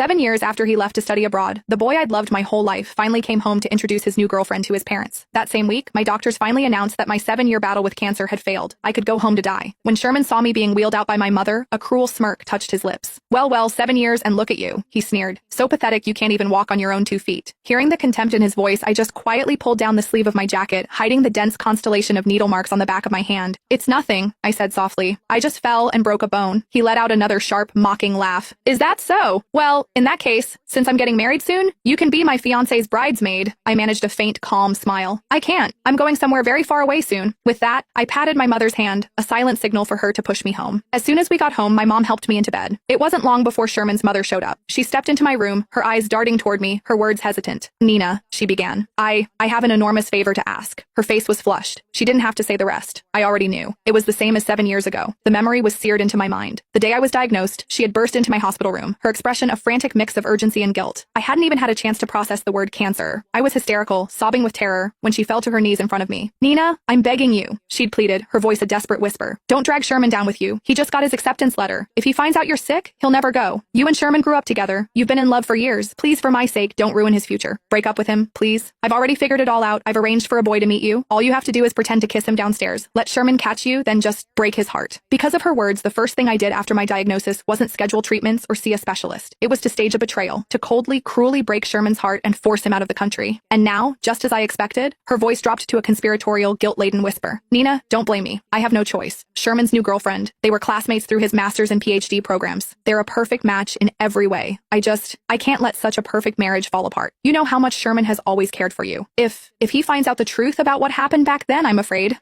7 years after he left to study abroad, the boy I'd loved my whole life finally came home to introduce his new girlfriend to his parents. That same week, my doctors finally announced that my 7-year battle with cancer had failed. I could go home to die. When Sherman saw me being wheeled out by my mother, a cruel smirk touched his lips. Well, 7 years and look at you, he sneered. So pathetic you can't even walk on your own 2 feet. Hearing the contempt in his voice, I just quietly pulled down the sleeve of my jacket, hiding the dense constellation of needle marks on the back of my hand. It's nothing, I said softly. I just fell and broke a bone. He let out another sharp, mocking laugh. Is that so? Well, in that case, since I'm getting married soon, you can be my fiancé's bridesmaid. I managed a faint, calm smile. I can't. I'm going somewhere very far away soon. With that, I patted my mother's hand, a silent signal for her to push me home. As soon as we got home, my mom helped me into bed. It wasn't long before Sherman's mother showed up. She stepped into my room, her eyes darting toward me, her words hesitant. Nina, she began. I have an enormous favor to ask. Her face was flushed. She didn't have to say the rest. I already knew. It was the same as 7 years ago. The memory was seared into my mind. The day I was diagnosed, she had burst into my hospital room, her expression a frantic mix of urgency and guilt. I hadn't even had a chance to process the word cancer. I was hysterical, sobbing with terror, when she fell to her knees in front of me. Nina, I'm begging you, she'd pleaded, her voice a desperate whisper. Don't drag Sherman down with you. He just got his acceptance letter. If he finds out you're sick, he'll never go. You and Sherman grew up together. You've been in love for years. Please, for my sake, don't ruin his future. Break up with him, please. I've already figured it all out. I've arranged for a boy to meet you. All you have to do is pretend to kiss him downstairs. Let Sherman catch you, then just break his heart. Because of her words, the first thing I did after my diagnosis wasn't schedule treatments or see a specialist. It was to stage a betrayal, to coldly, cruelly break Sherman's heart and force him out of the country. And now, just as I expected, her voice dropped to a conspiratorial, guilt-laden whisper. Nina, don't blame me. I have no choice. Sherman's new girlfriend. They were classmates through his master's and PhD programs. They're a perfect match in every way. I can't let such a perfect marriage fall apart. You know how much Sherman has always cared for you. If he finds out the truth about what happened back then, I'm afraid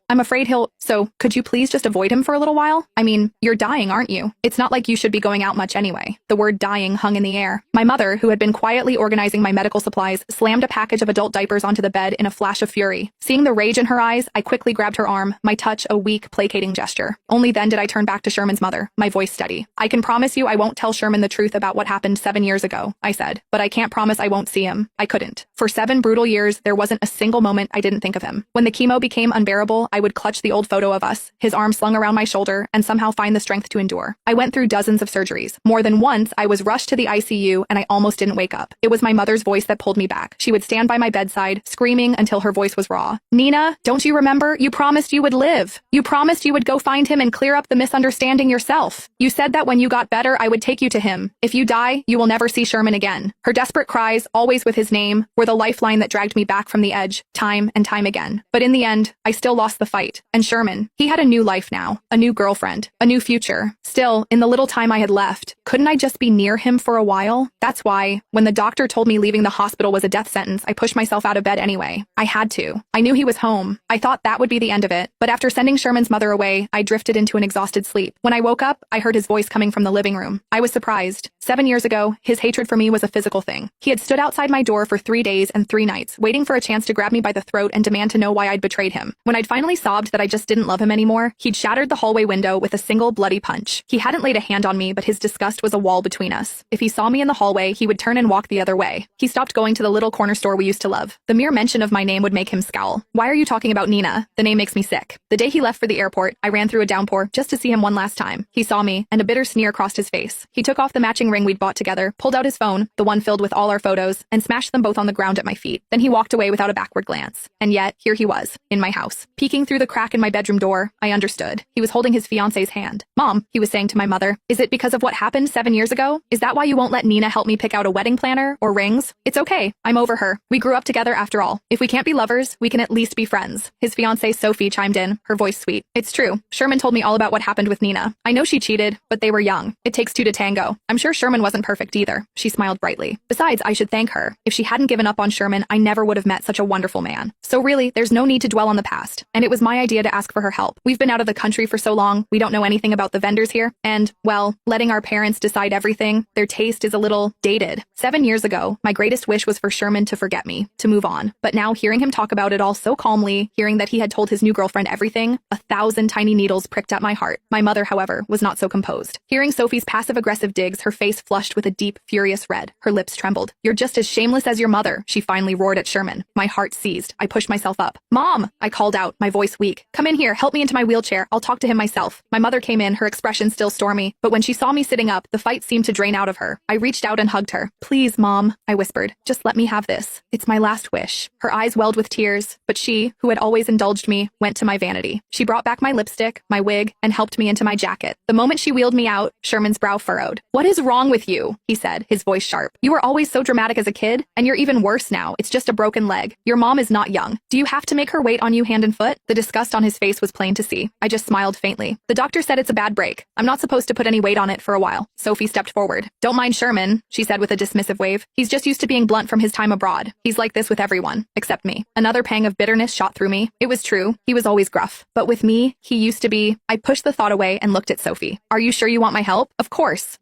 he'll... So, could you please just avoid him for a little while? I mean, you're dying, aren't you? It's not like you should be going out much anyway. The word dying hung in the air. My mother, who had been quietly organizing my medical supplies, slammed a package of adult diapers onto the bed in a flash of fury. Seeing the rage in her eyes, I quickly grabbed her arm, my touch a weak, placating gesture. Only then did I turn back to Sherman's mother, my voice steady. I can promise you I won't tell Sherman the truth about what happened 7 years ago, I said, but I can't promise I won't see him. I couldn't. For 7 brutal years, there wasn't a single moment I didn't think of him. When the chemo became unbearable, I would clutch the old photo of us, his arm slung around my shoulder, and somehow find the strength to endure. I went through dozens of surgeries. More than once, I was rushed to the ICU and I almost didn't wake up. It was my mother's voice that pulled me back. She would stand by my bedside, screaming until her voice was raw. Nina, don't you remember? You promised you would live. You promised you would go find him and clear up the misunderstanding yourself. You said that when you got better, I would take you to him. If you die, you will never see Sherman again. Her desperate cries, always with his name, were the lifeline that dragged me back from the edge, time and time again. But in the end, I still lost the fight. And Sherman, he had a new life now, a new girlfriend, a new future. Still, in the little time I had left, couldn't I just be near him for a while? That's why, when the doctor told me leaving the hospital was a death sentence, I pushed myself out of bed anyway. I had to. I knew he was home. I thought that would be the end of it. But after sending Sherman's mother away, I drifted into an exhausted sleep. When I woke up, I heard his voice coming from the living room. I was surprised. 7 years ago, his hatred for me was a physical thing. He had stood outside my door for 3 days and 3 nights, waiting for a chance to grab me by the throat and demand to know why I'd betrayed him. When I'd finally sobbed that I just didn't love him anymore, he'd shattered the hallway window with a single bloody punch. He hadn't laid a hand on me, but his disgust was a wall between us. If he saw me in the hallway, he would turn and walk the other way. He stopped going to the little corner store we used to love. The mere mention of my name would make him scowl. Why are you talking about Nina? The name makes me sick. The day he left for the airport, I ran through a downpour just to see him one last time. He saw me, and a bitter sneer crossed his face. He took off the matching ring we'd bought together, pulled out his phone, the one filled with all our photos, and smashed them both on the ground at my feet. Then he walked away without a backward glance. And yet, here he was, in my house. Peeking through the crack in my bedroom door, I understood. He was holding his fiancé's hand. Mom, he was saying to my mother, is it because of what happened 7 years ago? Is that why you won't let Nina help me pick out a wedding planner or rings? It's okay. I'm over her. We grew up together after all. If we can't be lovers, we can at least be friends. His fiancée Sophie chimed in, her voice sweet. It's true. Sherman told me all about what happened with Nina. I know she cheated, but they were young. It takes 2 to tango. I'm sure Sherman wasn't perfect either. She smiled brightly. Besides, I should thank her. If she hadn't given up on Sherman, I never would have met such a wonderful man. So really, there's no need to dwell on the past. And it was my idea to ask for her help. We've been out of the country for so long, we don't know anything about the vendors here. And, well, letting our parents decide everything, their taste is a little dated. 7 years ago, my greatest wish was for Sherman to forget me, to move on. But now hearing him talk about it all so calmly, hearing that he had told his new girlfriend everything, 1,000 tiny needles pricked at my heart. My mother, however, was not so composed. Hearing Sophie's passive-aggressive digs, her face flushed with a deep, furious red. Her lips trembled. You're just as shameless as your mother, she finally roared at Sherman. My heart seized. I pushed myself up. Mom! I called out, my voice weak. Come in here, help me into my wheelchair. I'll talk to him myself. My mother came in, her expression still stormy, but when she saw me sitting up, the fight seemed to drain out of her. I reached out and hugged her. Please, Mom, I whispered. Just let me have this. It's my last wish. Her eyes welled with tears, but she, who had always indulged me, went to my vanity. She brought back my lipstick, my wig, and helped me into my jacket. The moment she wheeled me out, Sherman's brow furrowed. What is wrong with you? He said, his voice sharp. You were always so dramatic as a kid, and you're even worse now. It's just a broken leg. Your mom is not young. Do you have to make her wait on you hand and foot? The disgust on his face was plain to see. I just smiled faintly. The doctor said it's a bad break. I'm not supposed to put any weight on it for a while. Sophie stepped forward. Don't mind Sherman, she said with a dismissive wave. He's just used to being blunt from his time abroad. He's like this with everyone, except me. Another pang of bitterness shot through me. It was true. He was always gruff. But with me, he used to be. I pushed the thought away and looked at Sophie. Are you sure you want my help? Of course,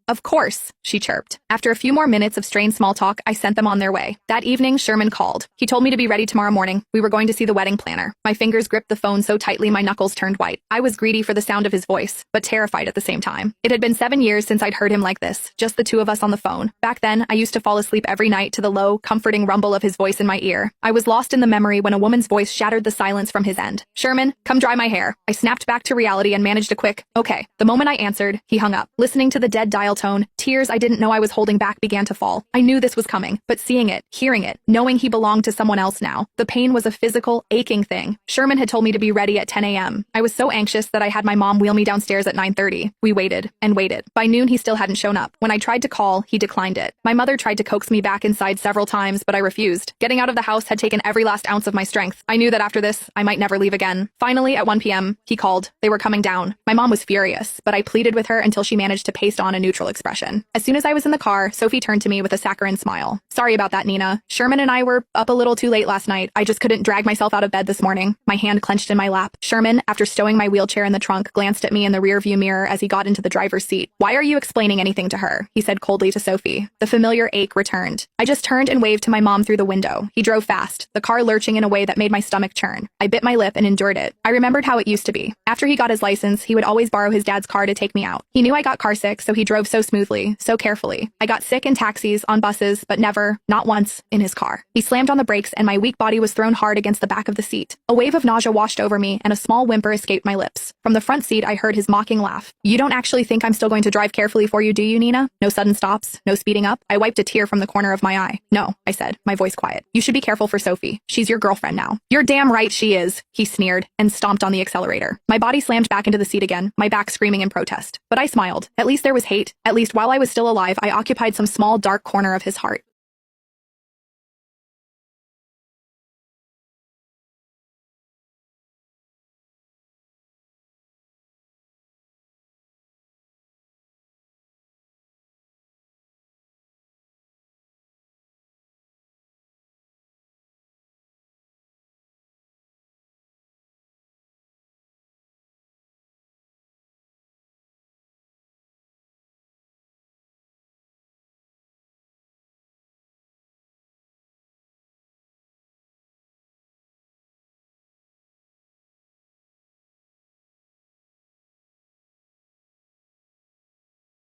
she chirped. After a few more minutes of strained small talk, I sent them on their way. That evening, Sherman called. He told me to be ready tomorrow morning. We were going to see the wedding planner. My fingers gripped the phone so tightly my knuckles turned white. I was greedy for the sound of his voice, but terrified at the same time. It had been 7 years since I'd heard him like this, just the two of us on the phone. Back then, I used to fall asleep every night to the low, comforting rumble of his voice in my ear. I was lost in the memory when a woman's voice shattered the silence from his end. Sherman, come dry my hair. I snapped back to reality and managed a quick, okay. The moment I answered, he hung up. Listening to the dead dial tone, tears I didn't know I was holding back began to fall. I knew this was coming, but seeing it, hearing it, knowing he belonged to someone else now, the pain was a physical, aching thing. Sherman had told me to be ready at 10 a.m. I was so anxious that I had my mom wheel me downstairs at 9:30. We waited and waited. By noon, he still hadn't shown up. When I tried to call, he declined it. My mother tried to coax me back inside several times, but I refused. Getting out of the house had taken every last ounce of my strength. I knew that after this, I might never leave again. Finally, at 1 p.m., he called. They were coming down. My mom was furious, but I pleaded with her until she managed to paste on a neutral expression. As soon as I was in the car, Sophie turned to me with a saccharine smile. Sorry about that, Nina. Sherman and I were up a little too late last night. I just couldn't drag myself out of bed this morning. My hand clenched in my lap. Sherman, after stowing my wheelchair in the trunk, glanced at me in the rearview mirror as he got into the driver's seat. Why are you explaining anything to her? He said coldly to Sophie. The familiar ache returned. I just turned and waved to my mom through the window. He drove fast, the car lurching in a way that made my stomach churn. I bit my lip and endured it. I remembered how it used to be. After he got his license, he would always borrow his dad's car to take me out. He knew I got car sick, so he drove so smoothly, so carefully. I got sick in taxis, on buses, but never, not once, in his car. He slammed on the brakes and my weak body was thrown hard against the back of the seat. A wave of nausea washed over me and a small whimper escaped my lips. From the front seat, I heard his mocking laugh. You don't actually think I'm still going to drive carefully for you, do you, Nina? No sudden stops, no speeding up? I wiped a tear from the corner of my eye. No, I said, my voice quiet. You should be careful for Sophie. She's your girlfriend now. You're damn right she is, he sneered and stomped on the accelerator. My body slammed back into the seat again, my back screaming in protest. But I smiled. At least there was hate. At least while I was still alive, I occupied some small dark corner of his heart.